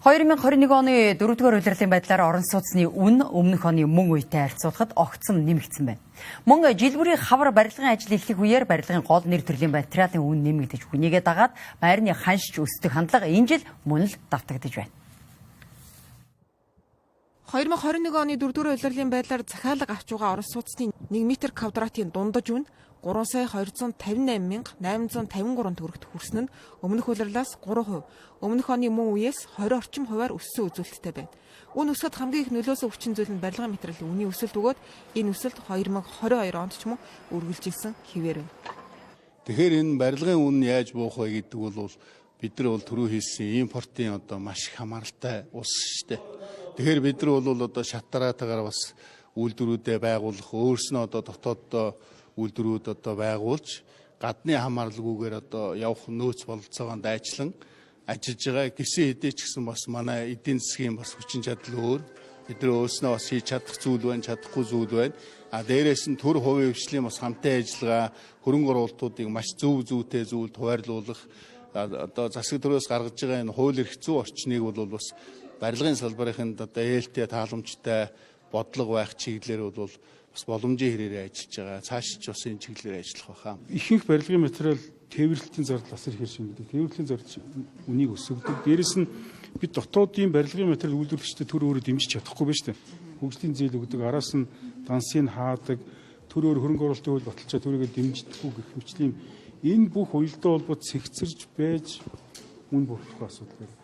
2021 оны 4-р улирлын байдлаар орон сууцны үн өмнөх оны мөн үетэй харьцуулахад огцом нэмэгдсэн байна. Мөн жил бүрийн хавар барилгын ажил эхлэх үеэр барилгын гол нэр төрлийн материалын үн нэмэгдэж хүнийгээ дагаад байрны ханшиж өсдөг хандлага энэ жил мөн л давтагдж байна. 2021 оны 4-р улирлын байдлаар захиалга авч байгаа орон сууцны 1 м квадратын дундаж үн 3,258,853 төгрөгт хүрсэн нь өмнөх улирлаас 3%, өмнөх оны мөн үеэс 20 орчим хувиар өссөн үзүүлэлттэй байна. Үн өсөхөд хамгийн их нөлөөсөн хүчин зүйл нь барилгын материалын үнийн өсөлт бөгөөд энэ өсөлт 2022 онд ч мөн үргэлжилсэн хэвээр байна. Тэгэхээр энэ барилгын үн яаж буух вэ гэдэг бол бид нар түрүү хийсэн импортын маш их хамааралтай улс шүү дээ. Тэгэхээр бид нар бол шатараатаагаар бас үйлдвэрүүдэд байгуулах, өөрснөө дотооддоо үйлдвэрүүд байгуулж гадны хамааралгүйгээр явах нөөц бололцоогонд ажиллан ажиллаж байгаа. Гисэн хэдий ч гэсэн бас манай эдийн засгийн бас хүчин чадал өөр. Бид нар өөрснөө бас хийж чадах зүйл байна, чадахгүй зүйл байна. Дээрээс нь төр хувийн хвшлийн бас хамтын ажиллагаа, хөрөнгө оруулалтуудыг маш зүйтэй зүйлд хуваарлуулах, засаг төрөөс гаргаж байгаа энэ хууль эрх зүйн орчныг бол бас барилгын салбарын ээлтэй тааламжтай бодлого байх чиглэлээр бол бас боломжийн хэрэгээр ажиллаж байгаа. Цааш ч бас энэ чиглэлээр ажиллах байхаа. Ихэнх барилгын материал тээвэрлэлийн зардал асар их шингэдэг. Тээвэрлэлийн зардал үнийг өсгөдөг. Дээрээс нь бид дотоодын барилгын материал үйлдвэрлэгчдээ төр өөрөө дэмжиж чадахгүй байна шүү дээ. Хөгжлийн зээл өгдөг, араас нь дансыг хаадаг, төр өөр хөрөнгө оруулалтын хууль баталчаа төрөөгөө дэмждэггүй гэх мэтлийн энэ бүх уялдаа холбоод цэгцэрж байж үн бүрдэх асуудал байна.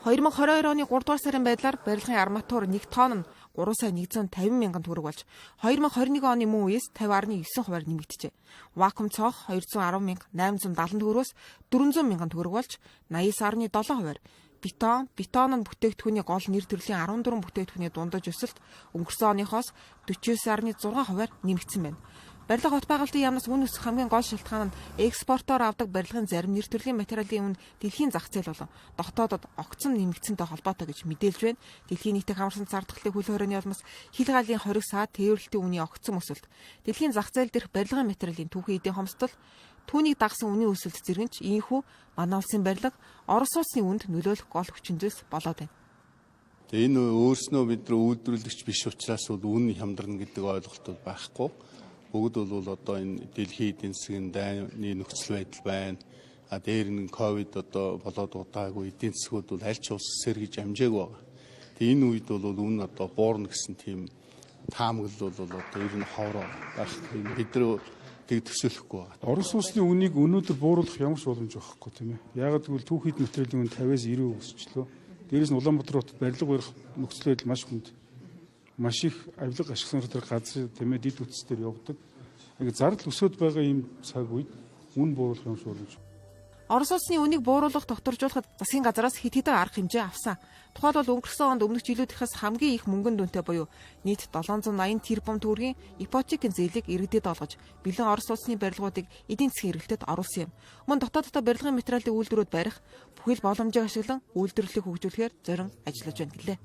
2022 оны 3 дугаар сарын байдлаар барилгын арматур 1 тонн нь 3,150,000 төгрөг болж 2021 оны мөн үеэс 50.9% нэмэгдэжээ. Вакуум цоох 210,870 төгрөгөөс 400,000 төгрөг болж 89.7%. Бетон нь бүтээгдэхүүний гол нэр төрлийн 14 бүтээгдэхүүний дундаж өсөлт өнгөрсөн оныхоос 49.6% нэмэгдсэн байна. Барилга хот байгуулалтын яамнаас үн өсөх хамгийн гол шалтгаан нь экспортоор авдаг барилгын зарим нэр төрлийн материалын үн дэлхийн зах зээл болон дотоодод огцом нэмэгдсэнтэй холбоотой гэж мэдээлж байна. Дэлхийн нийтийн хамарсан зардалтай хөл хорионы улмаас хил гаалын хориг саад тээвэрлэлтийн үнийн огцом өсөлт. Дэлхийн зах зээл дээрх барилгын материалын түүхийн эдийн хомсдол түүнийг дагсан үнийн өсөлт зэрэгч ийхүү манай улсын барилга орос улсны үнд нөлөөлөх гол хүчин зүйлс болоод байна. Энэ өөрснөө бид нар үйлдвэрлэгч биш учраас үн хямдарна гэдэг ойлголт байхгүй. Бүгд бол энэ дэлхийн эдийн засгийн дайны нөхцөл байдал байна. Дээр нь ковид болоод удаагүй эдийн засгууд бол аль ч улс сэргийж амжаагүй байгаа. Энэ үед бол үн буурна гэсэн тийм таамаглал бол ер нь ховроо байх. Бид нар тэг төсөөлөхгүй байгаа. Орос улсны үнийг өнөөдөр бууруулах ямар ч боломж байхгүй тийм ээ. Яагаад гэвэл түүхийд материалын үн 50-аас 90% өсчлөө. Дээрээс нь Улаанбаатар хотод барилга барих нөхцөл байдал маш хүнд. Маш их авилга ашигласан тэр газар тийм ээ дид үтс дээр явдаг. Зардал өсөд байгаа ийм цаг үед үн бууруулах юм шиг болж. Орос улсны үнийг бууруулах тогтворжуулахад засгийн газараас хэд хэдэн арга хэмжээ авсан. Тухайлбал өнгөрсөн онд өмнөх жилүүдээс хамгийн их мөнгөн дүнтэй буюу нийт 780 тэрбум төгрөгийн ипотекийн зээлийг иргэдэд олгож, бэлэн Орос улсны барилгуудыг эдийн засгийн эргэлтэд оруулсан юм. Мөн дотооддоо барилгын материалын үйлдвэрүүд барих, бүхэл боломжийг ашиглан үйлдвэрлэлийг хөгжүүлэхээр зорин ажиллаж байна гэлээ.